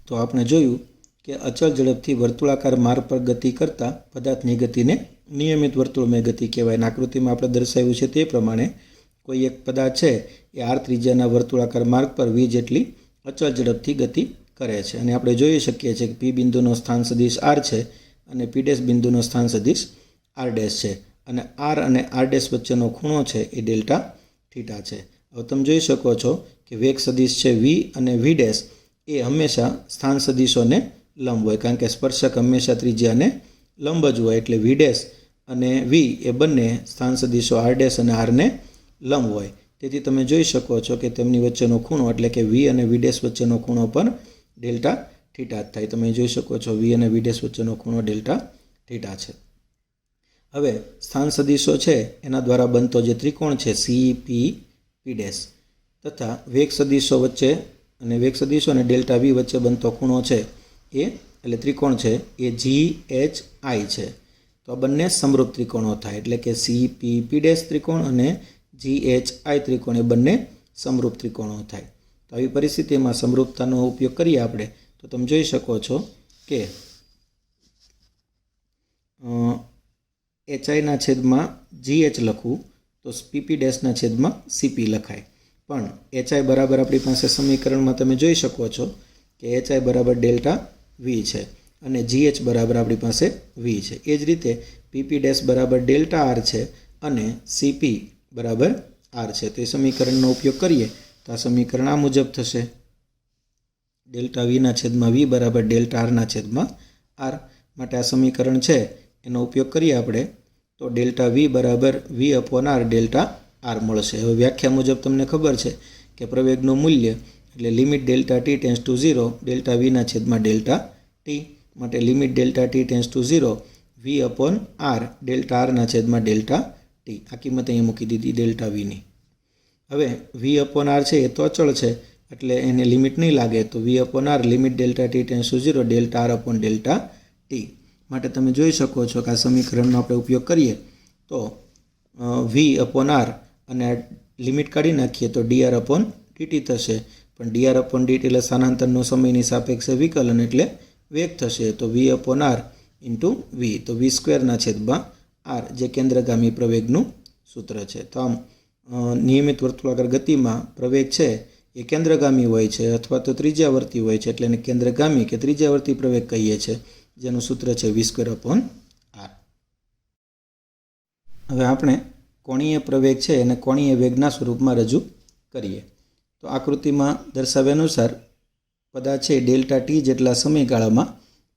तो आपणे जोयुं के अचल झड़पथी वर्तुळाकार मार्ग पर गति करता पदार्थनी गतिने नियमित वर्तुळमय गति कहेवाय। आकृतिमां आपणे दर्शाव्युं छे ते प्रमाणे कोई एक पदार्थ छे ए आर त्रिज्याना वर्तुळाकार मार्ग पर वी जेटली अचल झड़पथी गति करे छे अने आपणे जोई शकीए छीए के पी बिंदुनो स्थान सदिश आर छे अने पी डैश बिंदुनो स्थान सदिश आर डैश छे अने आर डैश वच्चेनो खूणो छे ए डेल्टा थीटा छे। हवे तमे जोई शको छो के वेग सदिश छे वी अने वी डैश ए हमेशा स्थान सदिशोने लंब होय, कारण के स्पर्शक हमेशा त्रिज्याने लंब ज होय एटले वी डैश अने वी ए बंने स्थान सदिशो आर डैश अने आर ने लंब होय। तेथी तमे जोई शको छो के तेमनी वच्चेनो खूणो एटले के वी अने वी डैश वच्चेनो खूणो पण डेल्टा थीटा थाय। तमे जोई शको छो वी अने वी डैश वच्चेनो खूणो डेल्टा थीटा छे। हवे स्थान सदिशो छे एना द्वारा बनतो जे त्रिकोण छे सी पी पी डैश तथा वेग सदिशो वच्चे अने वेग सदिशो अने डेल्टा वी वच्चे बनतो खूणो छे ए एटले त्रिकोण छे ए जी एच आई छे। तो आ बंने समरूप त्रिकोणो थाय एटले के सी पी पी डैश त्रिकोण अने जी एच आई त्रिकोण ए बंने समरूप त्रिकोणो थाय। तो આવી પરિસ્થિતિમાં સમરૂપતાનો ઉપયોગ કરીએ આપણે તો તમે જોઈ શકો છો કે એચ આઈના છેદમાં જી એચ લખવું તો પીપી ડેશના છેદમાં સીપી લખાય, પણ એચ આઈ બરાબર આપણી પાસે સમીકરણમાં તમે જોઈ શકો છો કે એચ આઈ બરાબર ડેલ્ટા વી છે અને જી એચ બરાબર આપણી પાસે વી છે। એ જ રીતે પીપી ડેશ બરાબર ડેલ્ટા આર છે અને સીપી બરાબર આર છે। તો એ સમીકરણનો ઉપયોગ કરીએ तो आ समीकरण आ मुजब थशे डेल्टा वी ना छेदमां वी बराबर डेल्टा आर ना छेदमां आर। माटे आ समीकरण छे एनो उपयोग करीए आपणे तो डेल्टा वी बराबर v upon r delta r मळशे। हवे व्याख्या मुजब तमने खबर छे के प्रवेगनुं मूल्य एटले limit delta t tends to 0 delta v ना छेदमां डेल्टा टी माटे limit delta t tends to 0 v upon r delta r ना छेदमां डेल्टा टी। आ किंमत अहीं मूकी दीधी डेल्टा वी नी। हवे वी अपॉन आर है तो अचल है एटले एने लिमिट नहीं लागे तो v upon r limit delta t tends to 0 delta r upon delta t. माटे तमे जोई शको छो के आ समीकरणनो आपणे उपयोग करीए तो वी अपॉन आर अने लिमिट काढी नाखीए तो d r upon d t थशे, पण d r upon d t एटले स्थानांतरनो समयनी सापेक्षे विकलन एटले वेग थशे तो v upon r into v तो वी स्क्वेर ना छेदमां आर जे केंद्रगामी प्रवेगनुं सूत्र छे। तो आम नियमित वर्तुळाकार गतिमां प्रवेग छे ए केंद्रगामी होय छे अथवा तो त्रिज्यावर्ती होय छे एटले एने केंद्रगामी के त्रिज्यावर्ती प्रवेग कहीए छे जेनुं सूत्र छे वी स्क्वेर अपॉन आर। हवे आपणे कोणीय प्रवेग छे एने कोणीय वेगना स्वरूपमां रजू करीए तो आकृतिमां दर्शाव्या अनुसार पदार्थ छे डेल्टा टी जेटला समयगाळामां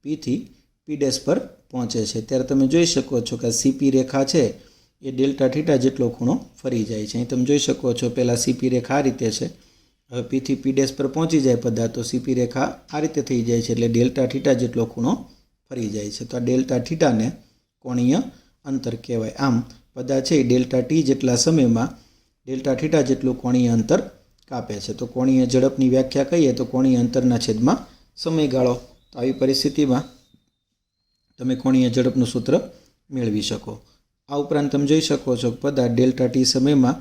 पी थी पी डैश पर पहोंचे छे त्यारे तमे जोई शको छो के सीपी रेखा छे ए डेल्टा थीटा जेटलो खूणो फरी जाय छे। तमे जोई शको छो पहेला सीपी रेखा आ रीते छे, हवे पी थी पी डैश पर पहोंची जाय पदार्थ तो सीपी रेखा आ रीते थई जाय छे एटले डेल्टा थीटा जेटलो खूणो फरी जाय छे। तो आ डेल्टा थीटा ने कोणीय अंतर कहेवाय। आम पदार्थ छे डेल्टा टी जेटला समयमां डेल्टा थीटा जेटલું कोणीय अंतर कापे छे। तो कोणीय झड़पनी व्याख्या कहीए तो कोणीय अंतरना छेदमां समयगाळो। तो આવી परिस्थितिमां तमे कोणीय झड़पनुं सूत्र मेळवी शको। आ उपरांत तमे जोई शको छो पदार्थ डेल्टा टी समय में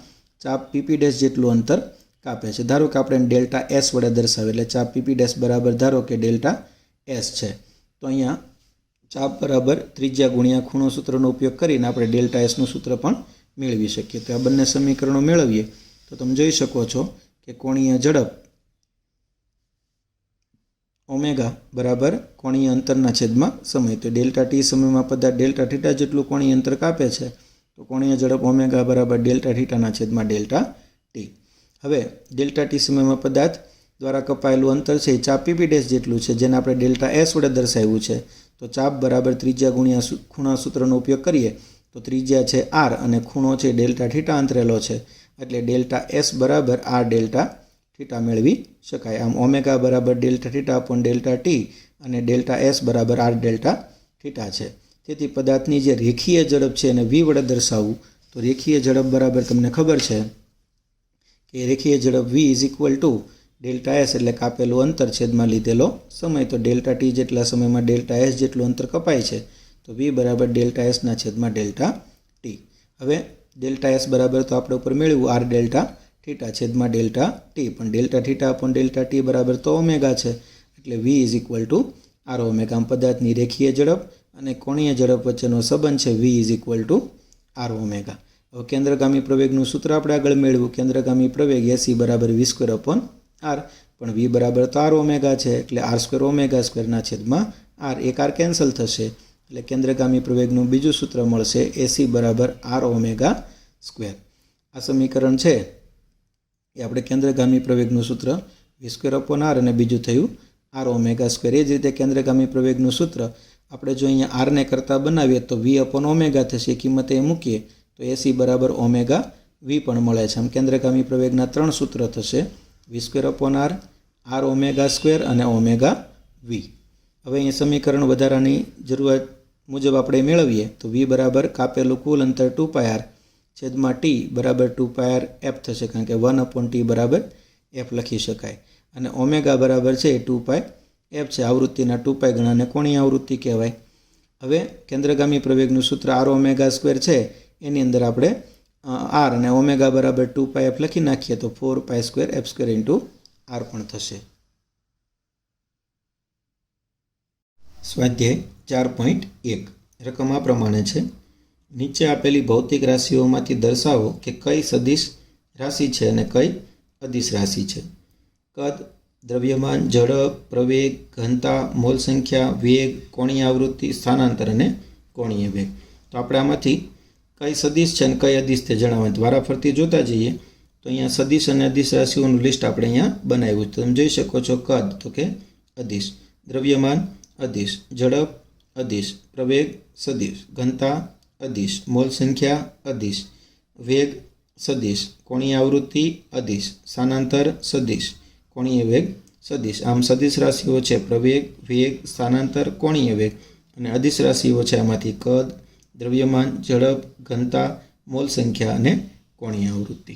चाप पीपी डैश जेटलुं अंतर कापे छे। धारो के आपणे डेल्टा एस वडे दर्शावे एटले चाप पीपी डैश बराबर धारो के डेल्टा एस छे तो अहींया चाप बराबर त्रिज्या गुणिया खूणो सूत्रनो उपयोग करीने आपणे डेल्टा एसनुं सूत्र पण मेळवी शकीए। तो आ बंने समीकरणो मेळवीए तो तमे जोई शको छो के कोणीय झड़प ओमेगा बराबर कोणीय अंतरना छेदमां समय। तो डेल्टा टी समय में पदार्थ डेल्टा थीटा जेटલું कोणीय अंतर कापे छे तो कोणीय झड़प ओमेगा बराबर डेल्टा थीटाना छेदमां डेल्टा टी। हवे डेल्टा टी समय में पदार्थ द्वारा कपायेलुं अंतर छे चाप पीपी डैश जेटલું छे जेने आपणे डेल्टा एस वडे दर्शाव्युं छे। तो चाप बराबर त्रिज्या गुणिया खूणा सूत्रनो उपयोग करीए तो त्रिज्या छे आर अने खूणो छे डेल्टा थीटा अंतरेलो छे एटले डेल्टा एस बराबर आर डेल्टा थीटा मेळवी शकाय। आम ओमेगा बराबर delta theta upon delta T अने डेल्टा एस बराबर आर डेल्टा थीटा छे। तेथी पदार्थनी जे रेखीय झड़प छे एने वी वडे दर्शावવું तो रेखीय झड़प बराबर तमने खबर छे कि रेखीय झड़प v is equal to delta s एटले कापेलुं अंतर छेदमां लीधेलो समय। तो डेल्टा टी जेटला समय में डेल्टा एस जेटलुं अंतर कपाय छे तो वी बराबर डेल्टा एस ना छेदमां डेल्टा टी। हवे डेल्टा एस बराबर तो आपणे उपर मेळव्युं आर डेल्टा थीटा छेदमां डेल्टा टी, पण delta theta upon delta t बराबर तो ओमेगा छे એટલે v is equal to r omega. આમ પદાર્થની રેખીય ઝડપ અને કોણીય ઝડપ વચ્ચેનો સંબંધ છે v is equal to r omega. હવે કેન્દ્રગામી પ્રવેગનું સૂત્ર આપણે આગળ મેળવ્યું. કેન્દ્રગામી પ્રવેગ એસી બરાબર વી સ્ક્વેર અપોન આર, પણ v બરાબર તો આર ઓમેગા છે એટલે આર સ્ક્વેર ઓમેગા સ્ક્વેરના છેદમાં આર. એક આર કેન્સલ થશે એટલે કેન્દ્રગામી પ્રવેગનું બીજું સૂત્ર મળશે એસી બરાબર આર ઓમેગા સ્ક્વેર. આ સમીકરણ છે એ આપણે કેન્દ્રગામી પ્રવેગનું સૂત્ર વી સ્ક્વેર અપોન આર અને બીજું થયું આર ઓમેગા સ્ક્વેર. એ જ રીતે કેન્દ્રગામી પ્રવેગનું સૂત્ર આપણે જો અહીંયા આરને કરતાં બનાવીએ તો વી અપોન ઓમેગા થશે. કિંમત એ મૂકીએ તો એસી બરાબર ઓમેગા વી પણ મળે છે. આમ કેન્દ્રગામી પ્રવેગના 3 સૂત્ર થશે v square upon r, r omega square અને ઓમેગા વી. હવે અહીં સમીકરણ વધારાની જરૂરિયાત મુજબ આપણે મેળવીએ તો વી બરાબર કાપેલું કુલ અંતર 2πr છેદમાં ટી બરાબર 2πr એફ થશે, કારણ કે 1/t બરાબર એફ લખી શકાય. અને ઓમેગા બરાબર છે 2π એફ છે. આવૃત્તિના 2π ગણાને કોણીય આવૃત્તિ કહેવાય. હવે કેન્દ્રગામી પ્રવેગનું સૂત્ર આર ઓમેગા સ્ક્વેર છે એની અંદર આપણે આર અને ઓમેગા બરાબર 2π એફ લખી નાખીએ તો 4π square f square into r પણ થશે. સ્વાધ્યાય 4.1 રકમ આ પ્રમાણે છે. નીચે આપેલી ભૌતિક રાશિઓમાંથી દર્શાવો કે કઈ સદિશ રાશિ છે અને કઈ અદિશ રાશિ છે. કદ, દ્રવ્યમાન, ઝડપ, પ્રવેગ, ઘનતા, મોલ સંખ્યા, વેગ, કોણીય આવૃત્તિ, સ્થાનાંતર અને કોણીય વેગ. તો આપણે આમાંથી કઈ સદિશ છે અને કઈ અદિશ તે જણાવવાનું દ્વારા ફરતી જોતા જઈએ તો અહીંયા સદિશ અને અદિશ રાશિઓનું લિસ્ટ આપણે અહીંયા બનાવ્યું. તો તમે જોઈ શકો છો કદ તો કે અદિશ, દ્રવ્યમાન અદિશ, ઝડપ અદિશ, પ્રવેગ સદિશ, ઘનતા અદિશ, મોલ સંખ્યા અદિશ, વેગ સદિશ, કોણીય આવૃત્તિ અદિશ, સ્થાનાંતર સદિશ, કોણીય વેગ સદિશ. આમ સદિશ રાશિઓ છે પ્રવેગ, વેગ, સ્થાનાંતર, કોણીય વેગ, અને અદિશ રાશિઓ છે આમાંથી કદ, દ્રવ્યમાન, ઝડપ, ઘનતા, મોલ સંખ્યા અને કોણીય આવૃત્તિ.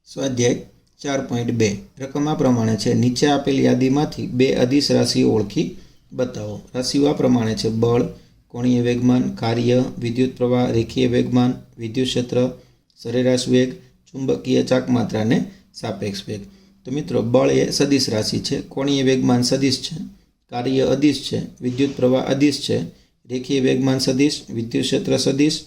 સ્વાધ્યાય 4.2 રકમ આ પ્રમાણે છે. નીચે આપેલ યાદીમાંથી 2 અદિશ રાશિઓ ઓળખી બતાવો. રાશિઓ આ પ્રમાણે છે બળ, કોણીય વેગમાન, કાર્ય, વિદ્યુત પ્રવાહ, રેખીય વેગમાન, વિદ્યુત ક્ષેત્ર, સરેરાશ વેગ, ચુંબકીય ચાકમાત્રા અને સાપેક્ષ વેગ. તો મિત્રો બળ એ સદિશ રાશિ છે, કોણીય વેગમાન સદિશ છે, કાર્ય અદિશ છે, વિદ્યુત પ્રવાહ અદિશ છે, રેખીય વેગમાન સદિશ, વિદ્યુત ક્ષેત્ર સદિશ,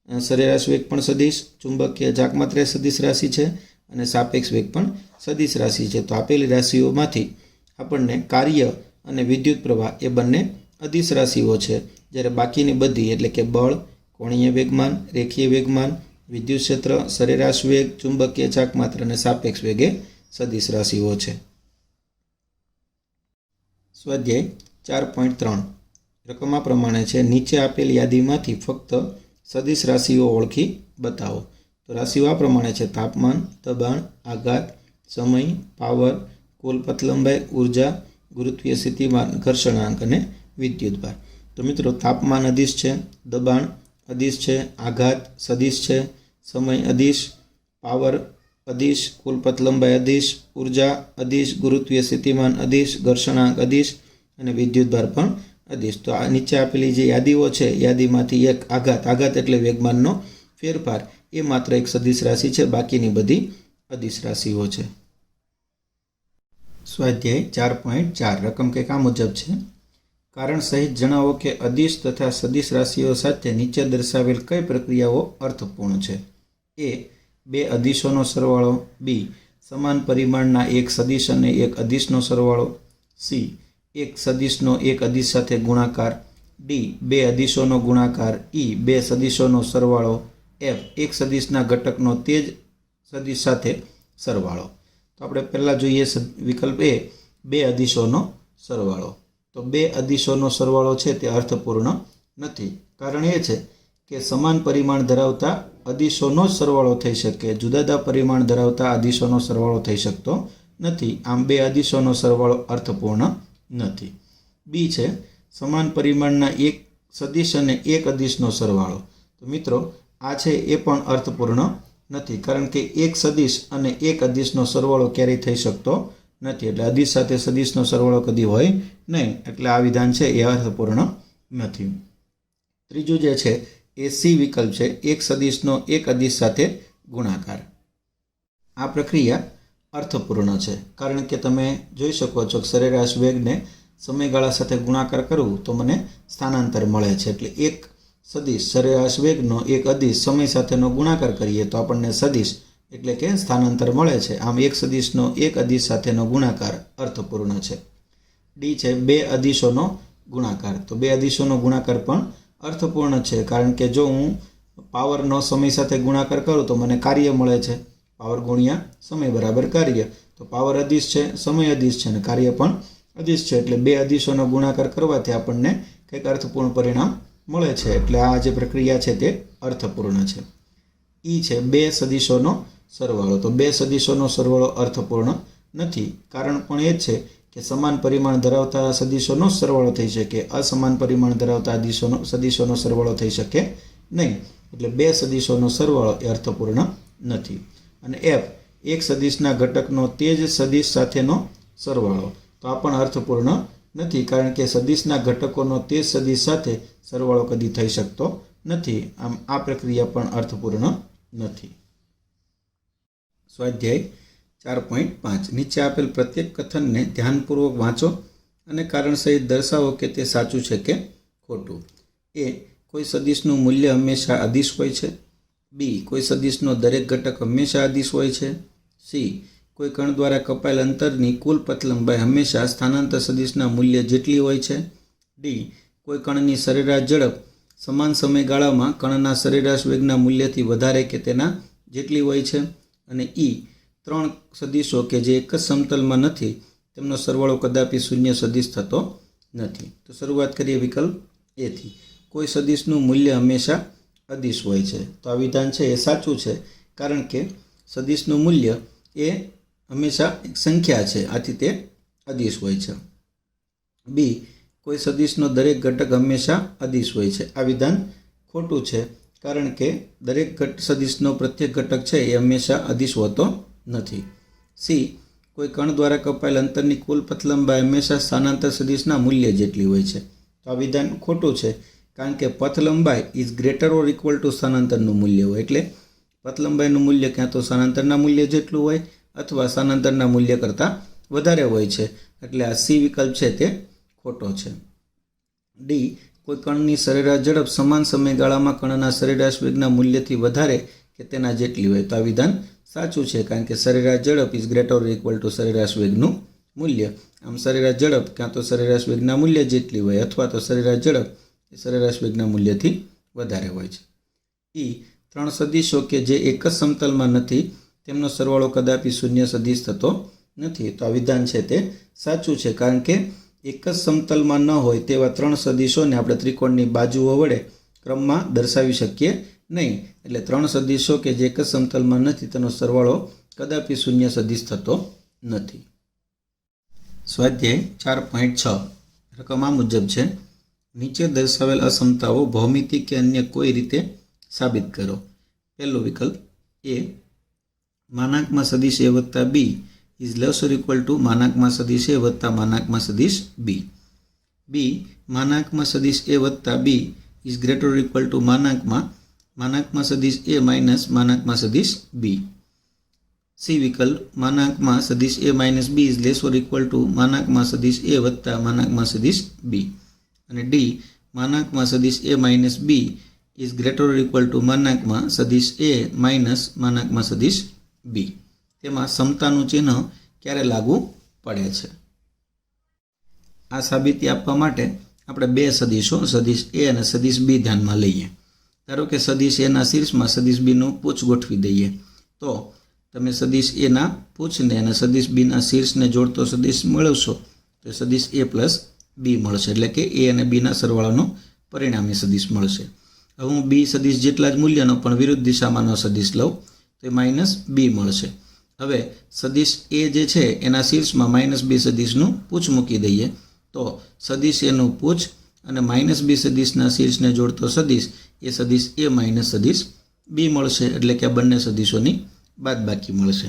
સરેરાશ વેગ પણ સદિશ, ચુંબકીય ચાકમાત્રા સદિશ રાશિ છે અને સાપેક્ષ વેગ પણ સદિશ રાશિ છે. તો આપેલી રાશિઓમાંથી આપણને કાર્ય અને વિદ્યુત પ્રવાહ એ બંને અદિશ રાશિઓ છે, જ્યારે બાકીની બધી એટલે કે બળ, કોણીય વેગમાન, રેખીય વેગમાન, વિદ્યુત ક્ષેત્ર, સરેરાશ વેગ, ચુંબકીય ચાકમાત્રા અને સાપેક્ષ વેગ એ સદિશ રાશિઓ છે. સ્વાધ્યાય 4.3 રકમ આ પ્રમાણે છે. નીચે આપેલ યાદીમાંથી ફક્ત સદિશ રાશિઓ ઓળખી બતાવો. તો રાશિઓ આ પ્રમાણે છે તાપમાન, દબાણ, આઘાત, સમય, પાવર, કુલ પથલંબાઈ, ઉર્જા, ગુરુત્વીય સ્થિતિમાન, ઘર્ષણાંક અને વિદ્યુતભાર. તો મિત્રો તાપમાન અદિશ છે, દબાણ અદિશ છે, આઘાત સદિશ છે, સમય અદિશ, પાવર અદિશ, કુલ પથલંબાઈ અદિશ, ઉર્જા અદિશ, ગુરુત્વીય સ્થિતિમાન અદિશ, ઘર્ષણાંક અદિશ અને વિદ્યુતભાર પણ અદિશ. તો આ નીચે આપેલી જે યાદીઓ છે યાદીમાંથી એક આઘાત એટલે વેગમાનનો ફેરફાર એ માત્ર એક સદિશ રાશિ છે, બાકીની બધી અદિશ રાશિઓ છે. સ્વાધ્યાય 4.4 રકમ કંઈક આ મુજબ છે. કારણ સહિત જણાવો કે અદિશ તથા સદિશ રાશિઓ સાથે નીચે દર્શાવેલ કઈ પ્રક્રિયાઓ અર્થપૂર્ણ છે. એ 2 અદિશોનો સરવાળો, બી સમાન પરિમાણના એક સદિશ અને એક અદિશનો સરવાળો, સી એક સદિશનો એક અદિશ સાથે ગુણાકાર, ડી 2 અદિશોનો ગુણાકાર, ઈ 2 સદિશોનો સરવાળો, એફ એક સદિશના ઘટકનો તે જ સદિશ સાથે સરવાળો. તો આપણે પહેલાં જોઈએ વિકલ્પ એ 2 અદિશોનો સરવાળો. તો 2 અદિશોનો સરવાળો છે તે અર્થપૂર્ણ નથી. કારણ એ છે કે સમાન પરિમાણ ધરાવતા અદિશોનો જ સરવાળો થઈ શકે, જુદા જુદા પરિમાણ ધરાવતા અદિશોનો સરવાળો થઈ શકતો નથી. આમ 2 અદિશોનો સરવાળો અર્થપૂર્ણ નથી. બી છે સમાન પરિમાણના એક સદિશ અને એક અદિશનો સરવાળો. તો મિત્રો આ છે એ પણ અર્થપૂર્ણ નથી, કારણ કે એક સદિશ અને એક અદિશનો સરવાળો ક્યારેય થઈ શકતો નથી. એટલે અદિશ સાથે સદિશનો સરવાળો કદી હોય નહીં, એટલે આ વિધાન છે એ અર્થપૂર્ણ નથી. ત્રીજું જે છે એ સી વિકલ્પ છે, એક સદિશનો એક અદિશ સાથે ગુણાકાર. આ પ્રક્રિયા અર્થપૂર્ણ છે, કારણ કે તમે જોઈ શકો છો કે સરેરાશ વેગને સમયગાળા સાથે ગુણાકાર કરવું તો મને સ્થાનાંતર મળે છે. એટલે એક સદિશ સરેરાશ વેગનો એક અદિશ સમય સાથેનો ગુણાકાર કરીએ તો આપણને સદિશ એટલે કે સ્થાનાંતર મળે છે. આમ એક સદિશનો એક અદિશ સાથેનો ગુણાકાર અર્થપૂર્ણ છે. ડી છે બે અદિશોનો ગુણાકાર. તો બે અદિશોનો ગુણાકાર પણ અર્થપૂર્ણ છે, કારણ કે જો હું પાવરનો સમય સાથે ગુણાકાર કરું તો મને કાર્ય મળે છે. પાવર ગુણ્યા સમય બરાબર કાર્ય. તો પાવર અદિશ છે, સમય અદિશ છે અને કાર્ય પણ અદિશ છે. એટલે બે અદિશોનો ગુણાકાર કરવાથી આપણને કંઈક અર્થપૂર્ણ પરિણામ મળે છે. એટલે આ જે પ્રક્રિયા છે તે અર્થપૂર્ણ છે. ઈ છે બે સદિશોનો સરવાળો. તો બે સદિશોનો સરવાળો અર્થપૂર્ણ નથી. કારણ પણ એ જ છે કે સમાન પરિમાણ ધરાવતા સદિશોનો સરવાળો થઈ શકે, અસમાન પરિમાણ ધરાવતા સદિશોનો સરવાળો થઈ શકે નહીં. એટલે બે સદિશોનો સરવાળો એ અર્થપૂર્ણ નથી. અને એફ એક સદિશના ઘટકનો તે જ સદિશ સાથેનો સરવાળો. તો આ પણ અર્થપૂર્ણ નથી, કારણ કે સદિશના ઘટકોનો તે જ સદિશ સાથે સરવાળો કદી થઈ શકતો નથી. આમ આ પ્રક્રિયા પણ અર્થપૂર્ણ નથી. સ્વાધ્યાય 4.5 નીચે આપેલ પ્રત્યેક કથનને ધ્યાનપૂર્વક વાંચો અને કારણ સહિત દર્શાવો કે તે સાચું છે કે ખોટું. એ કોઈ સદિશનું મૂલ્ય હંમેશા અદિશ હોય છે. બી કોઈ સદિશનો દરેક ઘટક હંમેશા અદિશ હોય છે. સી કોઈ કણ દ્વારા કપાયેલ અંતરની કુલ પથ લંબાઈ હંમેશા સ્થાનાંતર સદિશના મૂલ્ય જેટલી હોય છે. ડી કોઈ કણની સરેરાશ ઝડપ સમાન સમયગાળામાં કણના સરેરાશ વેગના મૂલ્યથી વધારે કે તેના જેટલી હોય છે. અને ઈ ત્રણ સદિશો કે જે એક જ સમતલમાં નથી તેમનો સરવાળો કદાપી શૂન્ય સદિશ થતો નથી. તો શરૂઆત કરીએ વિકલ્પ એથી. કોઈ સદિશનું મૂલ્ય હંમેશા અદિશ હોય છે. તો આ વિધાન છે એ સાચું છે, કારણ કે સદિશનું મૂલ્ય એ હંમેશા એક સંખ્યા છે, આથી તે અદિશ હોય છે. બી કોઈ સદિશનો દરેક ઘટક હંમેશા અદિશ હોય છે. આ વિધાન ખોટું છે, કારણ કે દરેક સદિશનો પ્રત્યેક ઘટક છે એ હંમેશા અદિશ હોતો નથી. સી કોઈ કણ દ્વારા કપાયેલ અંતરની કુલ પથ લંબાઈ હંમેશા સ્થાનાંતર સદિશના મૂલ્ય જેટલી હોય છે. તો આ વિધાન ખોટું છે, કારણ કે પથ લંબાઈ is greater or equal to સ્થાનાંતરનું મૂલ્ય હોય. એટલે પથ લંબાઈનું મૂલ્ય ક્યાં તો સ્થાનાંતરના મૂલ્ય જેટલું હોય અથવા સ્થાનાંતરના મૂલ્ય કરતાં વધારે હોય છે. એટલે આ સી વિકલ્પ છે તે ખોટો છે. ડી કોઈ કણની સરેરાશ ઝડપ સમાન સમયગાળામાં કણના સરેરાશ વેગના મૂલ્યથી વધારે કે તેના જેટલી હોય. તો આ વિધાન સાચું છે, કારણ કે સરેરાશ ઝડપ is greater or equal two સરેરાશ વેગનું મૂલ્ય. આમ સરેરાશ ઝડપ ક્યાં તો સરેરાશ વેગના મૂલ્ય જેટલી હોય અથવા તો સરેરાશ ઝડપ એ સરેરાશ વેગના મૂલ્યથી વધારે હોય છે. ઈ ત્રણ સદિશો કે જે એક જ સમતલમાં નથી તેમનો સરવાળો કદાપી શૂન્ય સદિશ થતો નથી. તો આ વિધાન છે તે સાચું છે, કારણ કે એક જ સમતલમાં ન હોય તેવા ત્રણ સદિશોને આપણે ત્રિકોણની બાજુઓ વડે ક્રમમાં દર્શાવી શકીએ નહીં. એટલે ત્રણ સદિશો કે જે એક જ સમતલમાં નથી તેનો સરવાળો કદાપી શૂન્ય સદિશ થતો નથી. સ્વાધ્યાય 4.6 રકમ આ મુજબ છે. નીચે દર્શાવેલ અસમતાઓ ભૌમિતિક કે અન્ય કોઈ રીતે સાબિત કરો. પહેલો વિકલ્પ એ માનાંકમાં સદિશ એ વત્તા B is less or equal to માનાંકમાં સદિશ એ વત્તા માનાંકમાં સદિશ બી. બી માનાંકમાં સદિશ એ વત્તા B is greater or equal to માનાંકમાં સદિશ એ માઇનસ માનાંકમાં સદિશ બી. સી વિકલ્પ માનાંકમાં સદિશ A minus B is less or equal to માનાંકમાં સદિશ એ વત્તા માનાંકમાં સદિશ બી. અને ડી માનાંકમાં સદિશ A minus B is greater or equal to માનાંકમાં સદિશ એ માઇનસ માનાંકમાં સદિશ બી. તેમાં સમતાનું ચિહ્ન ક્યારે લાગુ પડે છે. આ સાબિતી આપવા માટે આપણે બે સદિશો સદિશ એ અને સદિશ બી ધ્યાનમાં લઈએ. ધારો કે સદિશ એના શીર્ષમાં સદિશ બીનું પૂછ ગોઠવી દઈએ, તો તમે સદિશ એના પૂછને અને સદિશ બીના શીર્ષને જોડતો સદિશ મેળવશો તો સદિશ એ પ્લસ બી મળશે. એટલે કે એ અને બીના સરવાળાનો પરિણામી સદિશ મળશે. હવે હું બી સદિશ જેટલા જ મૂલ્યનો પણ વિરુદ્ધ દિશામાંનો સદિશ લઉં તો એ માઇનસ બી મળશે. હવે સદિશ એ જે છે એના શીર્ષમાં માઇનસ બી સદિશનું પૂછ મૂકી દઈએ તો સદિશ એનું પૂછ અને માઇનસ બી સદિશના શીર્ષને જોડતો સદિશ એ સદિશ એ માઇનસ સદિશ બી મળશે. એટલે કે આ બંને સદિશોની બાદબાકી મળશે.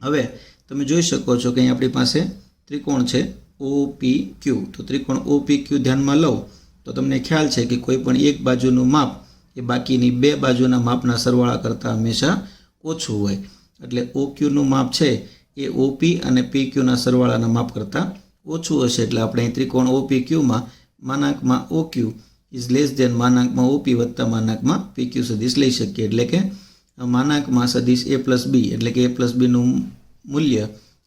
હવે તમે જોઈ શકો છો કે અહીં આપણી પાસે ત્રિકોણ છે OPQ. તો ત્રિકોણ OPQ ધ્યાનમાં લો તો તમને ખ્યાલ છે કે કોઈ પણ એક બાજુનું માપ એ બાકીની બે બાજુના માપના સરવાળા કરતાં હંમેશા ઓછું હોય. એટલે OQનું માપ છે એ OP અને PQના સરવાળાના માપ કરતાં ઓછું હશે. એટલે આપણે અહીં ત્રિકોણ OPQમાં માનાંકમાં OQ ઇઝ લેસ ધેન માનાંકમાં OP વત્તા માનાંકમાં PQ સદિશ લઈ શકીએ. એટલે કે માનાંકમાં સદિશ A પ્લસ B એટલે કે A પ્લસ બીનું મૂલ્ય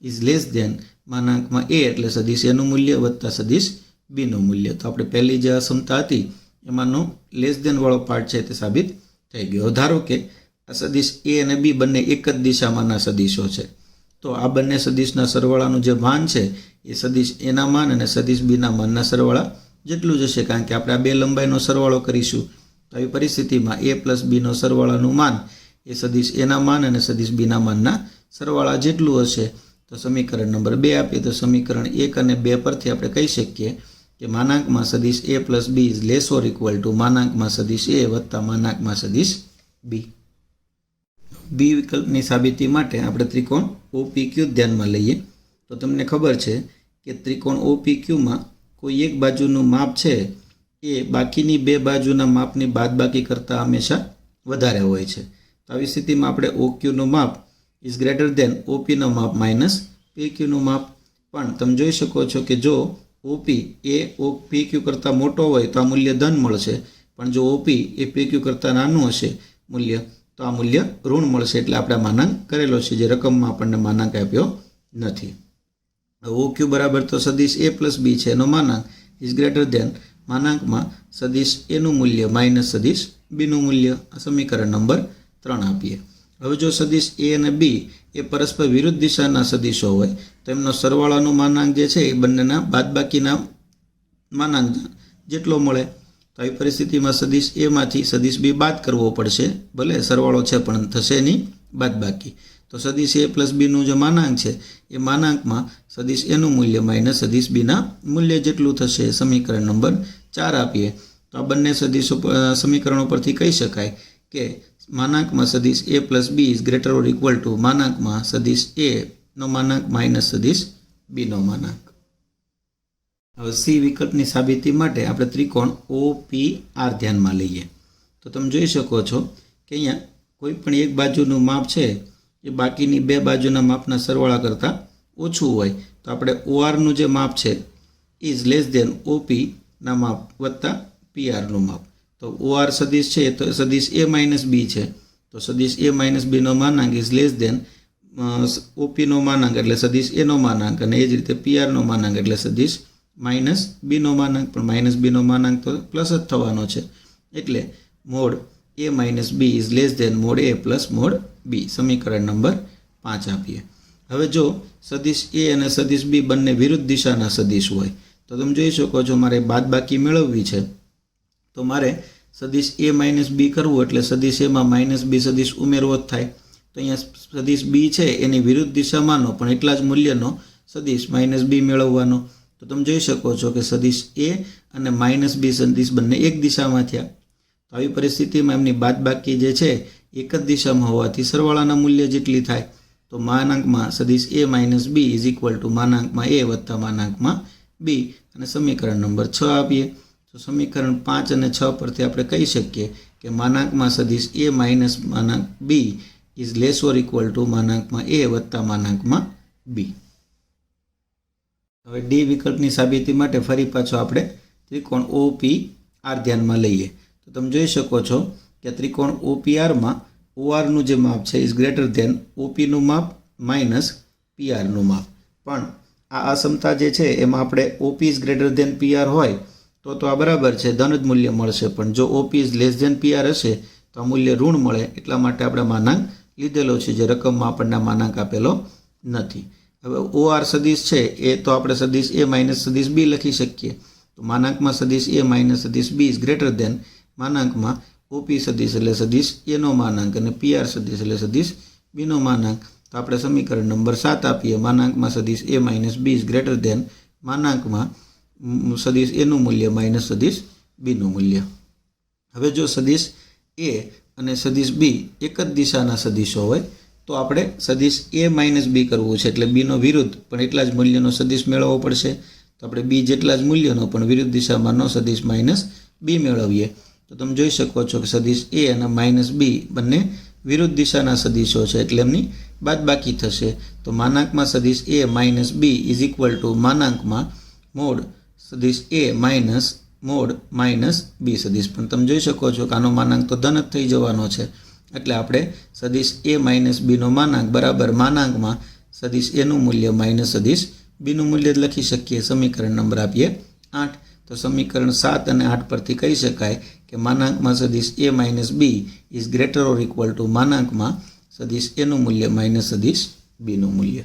ઇઝ લેસ ધેન માનાંકમાં A એટલે સદિશ Aનું મૂલ્ય વત્તા સદિશ Bનું મૂલ્ય. તો આપણે પહેલી જે અસમતા હતી એમાંનો લેસ ધેન વાળો પાર્ટ છે તે સાબિત થઈ ગયો. ધારો કે આ સદિશ A અને B બંને એક જ દિશામાંના સદિશો છે, તો આ બંને સદિશના સરવાળાનું જે માન છે એ સદિશ Aના માન અને સદિશ Bના માનના સરવાળા જેટલું જ હશે, કારણ કે આપણે આ બે લંબાઈનો સરવાળો કરીશું. તો આવી પરિસ્થિતિમાં A પ્લસ Bનો સરવાળાનું માન એ સદિશ Aના માન અને સદિશ Bના માનના સરવાળા જેટલું હશે. તો સમીકરણ નંબર 2 આપીએ તો સમીકરણ 1 અને 2 પરથી આપણે કહી શકીએ કે માનાંકમાં સદિશ A plus B is less or equal to માનાંકમાં સદિશ A વત્તા માનાંકમાં સદિશ B. બી વિકલ્પની સાબિતી માટે આપણે ત્રિકોણ OPQ ધ્યાનમાં લઈએ. તો તમને ખબર છે કે ત્રિકોણ OPQમાં કોઈ એક બાજુનું માપ છે એ બાકીની બે બાજુના માપની બાદબાકી કરતાં હંમેશા વધારે હોય છે. તો આવી સ્થિતિમાં આપણે OQનું માપ ઇઝ ગ્રેટર ધેન OPનું માપ માઇનસ PQનું માપ. પણ તમે જોઈ શકો છો કે જો OP એ PQ કરતાં મોટો હોય તો આ મૂલ્ય ધન મળશે, પણ જો OP એ PQ કરતાં નાનું હશે મૂલ્ય તો આ મૂલ્ય ઋણ મળશે. એટલે આપણે માનાંક કરેલો છે, જે રકમમાં આપણને માનાંક આપ્યો નથી. OQ બરાબર તો સદિશ A પ્લસ B છે એનો માનાંક ઇઝ ગ્રેટર ધેન માનાંકમાં સદિશ Aનું મૂલ્ય માઇનસ સદિશ Bનું મૂલ્ય. આ સમીકરણ નંબર 3 આપીએ. હવે જો સદિશ A અને B એ પરસ્પર વિરુદ્ધ દિશાના સદિશો હોય તો એમનો સરવાળાનું માનાંક જે છે એ બંનેના બાદબાકીના માનાંક જેટલો મળે. તો આવી પરિસ્થિતિમાં સદિશ A માંથી સદિશ B બાદ કરવો પડશે, ભલે સરવાળો છે પણ થશે નહીં બાદબાકી. તો સદિશ A પ્લસ Bનું જે માનાંક છે એ માનાંકમાં સદિશ Aનું મૂલ્ય માઇનસ સદિશ Bના મૂલ્ય જેટલું થશે. સમીકરણ નંબર 4 આપીએ તો આ બંને સદિશો સમીકરણો પરથી કહી શકાય કે માનાંકમાં સદિશ A plus B is greater or equal to માનાંકમાં સદિશ A નો માનાંક માઇનસ સદિશ Bનો માનાંક. હવે સી વિકલ્પની સાબિતી માટે આપણે ત્રિકોણ OPR ધ્યાનમાં લઈએ. તો તમે જોઈ શકો છો કે અહીંયા કોઈ પણ એક બાજુનું માપ છે એ બાકીની બે બાજુના માપના સરવાળા કરતાં ઓછું હોય તો આપણે ORનું જે માપ છે ઇઝ લેસ ધેન OPના માપ વત્તા PRનું માપ. તો OR સદિશ છે તો સદિશ A માઇનસ B છે, તો સદિશ A માઇનસ Bનો માનાંક ઇઝ લેસ ધેન OPનો માનાંક એટલે સદિશ Aનો માનાંક, અને એ જ રીતે PRનો માનાંક એટલે સદિશ માઇનસ Bનો માનાંક, પણ માઇનસ Bનો માનાંક તો પ્લસ જ થવાનો છે. એટલે mod A minus B is less than mod A plus mod B. સમીકરણ નંબર 5 આપીએ. હવે જો સદિશ A અને સદિશ B બંને વિરુદ્ધ દિશાના સદિશ હોય તો તમે જોઈ શકો છો મારે બાદબાકી મેળવવી છે, તો મારે સદિશ A માઇનસ B કરવું એટલે સદિશ Aમાં માઇનસ B સદિશ ઉમેરવો જ થાય. તો અહીંયા સદિશ B છે એની વિરુદ્ધ દિશામાંનો પણ એટલા જ મૂલ્યનો સદિશ માઇનસ B મેળવવાનો. તો તમે જોઈ શકો છો કે સદિશ A અને માઇનસ B સદિશ બંને એક દિશામાં થયા. તો આવી પરિસ્થિતિમાં એમની બાદબાકી જે છે એક જ દિશામાં હોવાથી સરવાળાના મૂલ્ય જેટલી થાય. તો માનાંકમાં સદિશ A minus B is equal to માનાંકમાં A વત્તા માનાંકમાં B. અને સમીકરણ નંબર 6 આપીએ તો સમીકરણ 5 અને 6 પરથી આપણે કહી શકીએ કે માનાંકમાં સદિશ A માઇનસ માનાંક B is less or equal to માનાંકમાં A વત્તા માનાંકમાં B. હવે ડી વિકલ્પની સાબિતી માટે ફરી પાછો આપણે ત્રિકોણ OPR ધ્યાનમાં લઈએ. તો તમે જોઈ શકો છો કે ત્રિકોણ OPRમાં ORનું જે માપ છે ઇઝ ગ્રેટર ધેન OPનું માપ માઇનસ PRનું માપ. પણ આ અસમતા જે છે એમાં આપણે OP is greater than PR હોય તો આ બરાબર છે, ધન જ મૂલ્ય મળશે. પણ જો OP is less than PR હશે તો આ મૂલ્ય ઋણ મળે. એટલા માટે આપણે માનાંક લીધેલો છે, જે રકમમાં આપણને માનાંક આપેલો નથી. હવે OR સદિશ છે એ તો આપણે સદિશ A માઇનસ સદિશ B લખી શકીએ. તો માનાંકમાં સદિશ A માઇનસ સદિશ B ઇઝ ગ્રેટર ધેન માનાંકમાં OP સદિશ એટલે સદિશ Aનો માનાંક અને PR સદિશ એટલે સદિશ Bનો માનાંક. તો આપણે સમીકરણ નંબર 7 આપીએ. માનાંકમાં સદિશ A minus B is greater than માનાંકમાં સદિશ Aનું મૂલ્ય માઇનસ સદિશ Bનું મૂલ્ય. હવે જો સદિશ A અને સદિશ B એક જ દિશાના સદિશો હોય તો આપણે સદિશ A માઇનસ B કરવું છે, એટલે Bનો વિરુદ્ધ પણ એટલા જ મૂલ્યનો સદિશ મેળવવો પડશે. તો આપણે B જેટલા જ મૂલ્યનો પણ વિરુદ્ધ દિશામાંનો સદિશ માઇનસ B મેળવીએ. તો તમે જોઈ શકો છો કે સદિશ A અને માઇનસ B બંને વિરુદ્ધ દિશાના સદિશો છે, એટલે એમની બાદબાકી થશે તો માનાંકમાં સદિશ a minus B is equal to માનાંકમાં મોડ સદિશ a minus mod minus B સદિશ. પણ તમે જોઈ શકો છો કે આનો માનાંક તો ધન જ થઈ જવાનો છે એટલે આપણે સદિશ a માઇનસ બીનો માનાંક બરાબર માનાંકમાં સદિશ એનું મૂલ્ય માઇનસ સદિશ બીનું મૂલ્ય જ લખી શકીએ. સમીકરણ નંબર આપીએ 8. તો સમીકરણ 7 અને 8 પરથી કહી શકાય કે માનાંકમાં સદિશ a minus B is greater or equal to માનાંકમાં સદિશ એનું મૂલ્ય માઇનસ સદિશ બીનું મૂલ્ય.